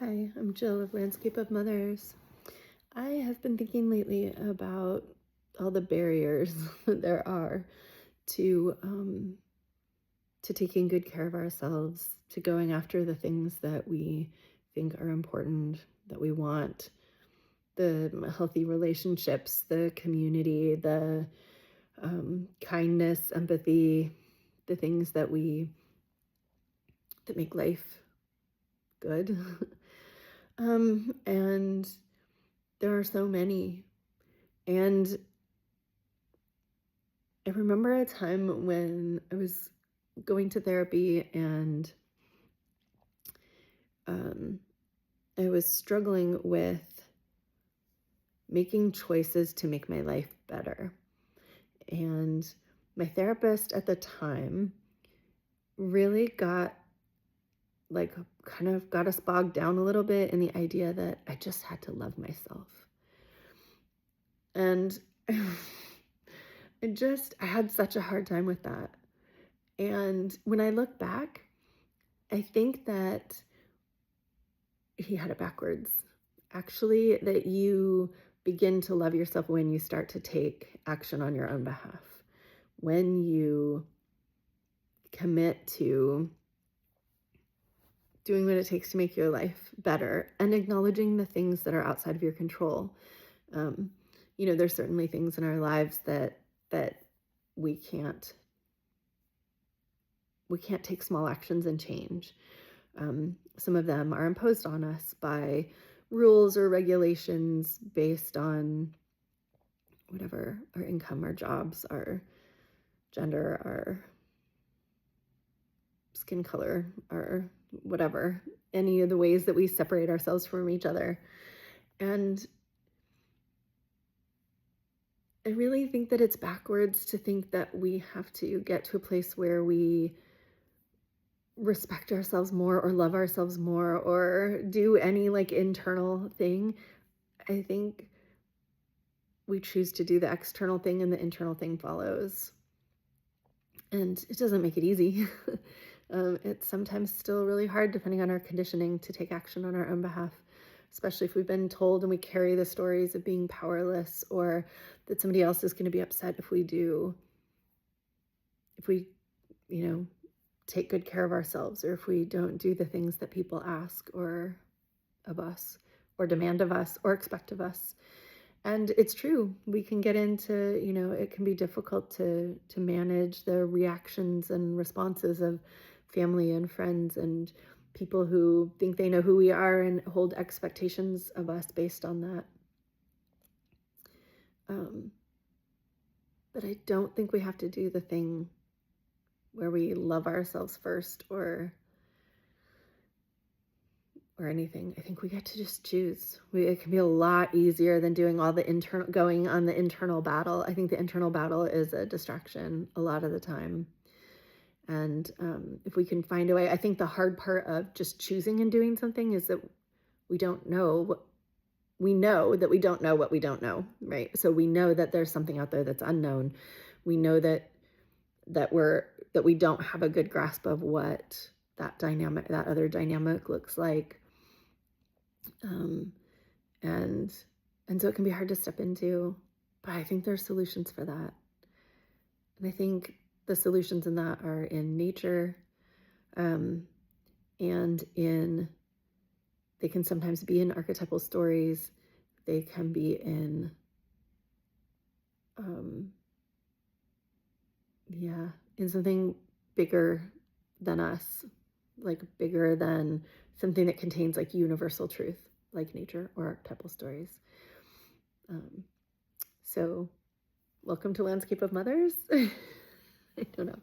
Hi, I'm Jill of Landscape of Mothers. I have been thinking lately about all the barriers that there are to taking good care of ourselves, to going after the things that we think are important, that we want, the healthy relationships, the community, the kindness, empathy, the things that make life good. And there are so many. And I remember a time when I was going to therapy and um, I was struggling with making choices to make my life better. And my therapist at the time really got kind of got us bogged down a little bit in the idea that I just had to love myself. And I had such a hard time with that. And when I look back, I think that he had it backwards. Actually, that you begin to love yourself when you start to take action on your own behalf. When you commit to doing what it takes to make your life better and acknowledging the things that are outside of your control. Um, there's certainly things in our lives that we can't we can't take small actions and change. Some of them are imposed on us by rules or regulations based on whatever our income, our jobs, our gender, our skin color, our whatever, any of the ways that we separate ourselves from each other. And I really think that it's backwards to think that we have to get to a place where we respect ourselves more or love ourselves more or do any internal thing. I think we choose to do the external thing and the internal thing follows. And it doesn't make it easy. It's sometimes still really hard, depending on our conditioning, to take action on our own behalf, especially if we've been told and we carry the stories of being powerless or that somebody else is going to be upset if we, take good care of ourselves, or if we don't do the things that people ask or of us or demand of us or expect of us. And it's true. We can get into, it can be difficult to manage the reactions and responses of family and friends and people who think they know who we are and hold expectations of us based on that. But I don't think we have to do the thing where we love ourselves first or anything. I think we get to just choose. It can be a lot easier than doing all the going on the internal battle. I think the internal battle is a distraction a lot of the time. And if we can find a way, I think the hard part of just choosing and doing something is that we don't know we know that we don't know what we don't know, right? So we know that there's something out there that's unknown. We know that we don't have a good grasp of what that other dynamic looks like. And so it can be hard to step into, but I think there's solutions for that. And I think the solutions in that are in nature, and they can sometimes be in archetypal stories. They can be in, in something bigger than us, like bigger than something that contains like universal truth, like nature or archetypal stories. So welcome to Landscape of Mothers. I don't know.